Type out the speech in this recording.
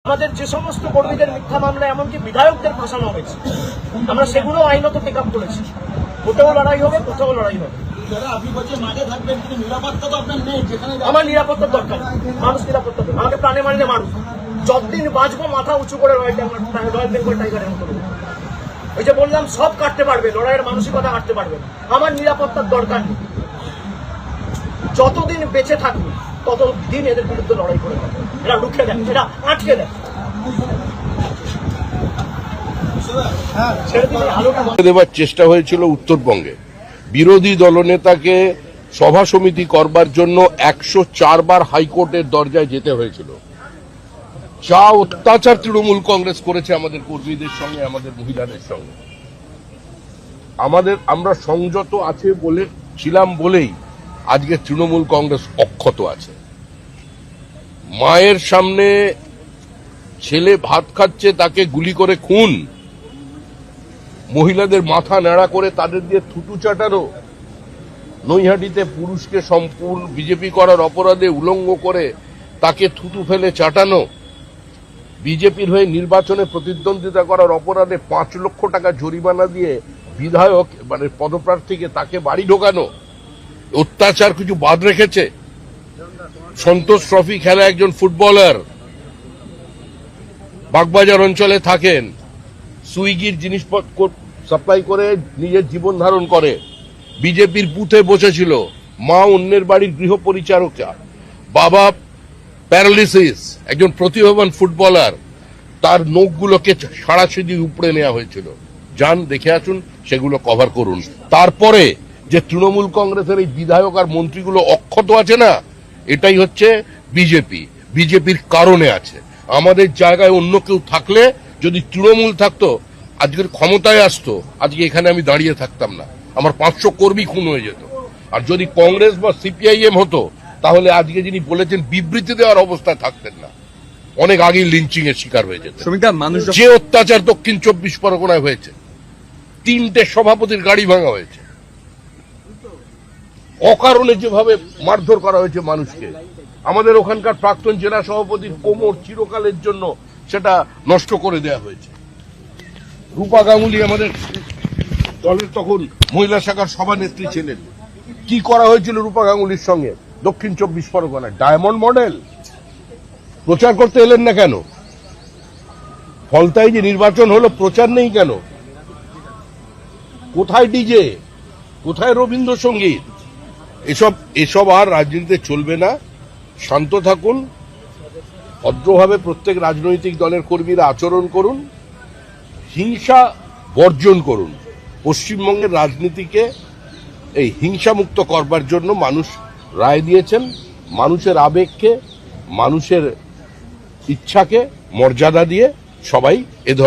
আমাদের যে সমস্ত কর্মীদের মিথ্যা মামলা এমনকি বিধায়কদের ফাঁসানো হয়েছে, আমরা সেগুলো আইনত টেক আপ করেছি। কোথাও লড়াই হবে, কোথাও লড়াই হবে। আমার নিরাপত্তার দরকার, মানুষ নিরাপত্তা দেবে। আমাকে প্রাণে মারলে মানুষ, যতদিন বাঁচবো মাথা উঁচু করে রয়্যাল বেঙ্গল টাইগারের মতো। ওই যে বললাম, সব কাটতে পারবে, লড়াইয়ের মানসিকতা কাটতে পারবে। আমার নিরাপত্তার দরকার নেই। যতদিন বেঁচে থাকবে ততদিন এদের বিরুদ্ধে লড়াই করে থাকবে। এরা রুখে দেয়, এরা আটকে দেয়। দেবার চেষ্টা হয়েছিল উত্তরবঙ্গে। বিরোধী দলনেতাকে সভা সমিতি করবার জন্য 104 বার হাইকোর্টের দরজায় যেতে হয়েছিল। যা অত্যাচার তৃণমূল কংগ্রেস করেছে আমাদের কর্মীদের সঙ্গে, আমাদের মহিলাদের সঙ্গে। আমরা সংযত আছে ছিলাম বলেই আজকে তৃণমূল কংগ্রেস অক্ষত আছে। মায়ের সামনে ছেলে ভাত খাচ্ছে, তাকে গুলি করে খুন, মহিলাদের মাথা ন্যাড়া করে তাদের দিয়ে থুতু চাটানো, নৈহাটিতে পুরুষকে সম্পূর্ণ বিজেপি করার অপরাধে উলঙ্গ করে তাকে থুতু ফেলে চাটানো, বিজেপির হয়ে নির্বাচনে প্রতিদ্বন্দ্বিতা করার অপরাধে 5 লক্ষ টাকা জরিমানা দিয়ে বিধায়ক পদপ্রার্থীকে তাকে বাড়ি ঢোকানো, অত্যাচার কিছু বাদ রেখেছে? সন্তোষ ট্রফি খেলা একজন ফুটবলার বাগবাজার অঞ্চলে থাকেন, সুইগির জিনিসপত্র সাপ্লাই করে নিজের জীবন ধারণ করে, বিজেপির বুথে বসেছিল, মা অন্যের বাড়ির গৃহ পরিচারিকা, বাবা প্যারালিসিস, একজন প্রতিভাবান ফুটবলার, তার নখগুলোকে সারাশিদি উপড়ে নেওয়া হয়েছিল। যান দেখে আসুন, সেগুলো কভার করুন। তারপরে যে তৃণমূল কংগ্রেসের এই বিধায়ক আর মন্ত্রীগুলো অক্ষত আছে না, এটাই হচ্ছে বিজেপির কারণে আছে। আমাদের জায়গায় অন্য কেউ থাকলে, যদি তৃণমূল থাকতো, আজকের ক্ষমতায় আসতো, আজকে এখানে আমি দাঁড়িয়ে থাকতাম না, আমার 500 কর্মী খুন হয়ে যেত। আর যদি কংগ্রেস বা সিপিআইএম হতো, তাহলে আজকে যিনি বলেছেন বিবৃতি দেওয়ার অবস্থায় থাকতেন না, অনেক আগেই লিঞ্চিং এর শিকার হয়ে যেত। যে অত্যাচার দক্ষিণ 24 পরগনায় হয়েছে, 3টে সভাপতির গাড়ি ভাঙা হয়েছে, অকারণে যেভাবে মারধর করা হয়েছে মানুষকে, আমাদের ওখানকার প্রাক্তন জেলা সভাপতির কোমর চিরকালের জন্য সেটা নষ্ট করে দেওয়া হয়েছে। রূপা গাঙ্গুলি আমাদের দলের তখন মহিলা শাখার সভানেত্রী ছিলেন। কি করা হয়েছিল রূপা গাঙ্গুলির সঙ্গে দক্ষিণ 24 পরগনায়? ডায়মন্ড মডেল প্রচার করতে এলেন না কেন? ফলতাই যে নির্বাচন হলো, প্রচার নেই কেন? কোথায় ডিজে, কোথায় রবীন্দ্রসঙ্গীত? এসব আর রাজনীতিতে চলবে না। শান্ত থাকুন, ভদ্রভাবে প্রত্যেক রাজনৈতিক দলের কর্মীরা আচরণ করুন, হিংসা বর্জন করুন। পশ্চিমবঙ্গের রাজনীতিকে এই হিংসামুক্ত করবার জন্য মানুষ রায় দিয়েছেন। মানুষের আবেগকে, মানুষের ইচ্ছাকে মর্যাদা দিয়ে সবাই এ ধরনের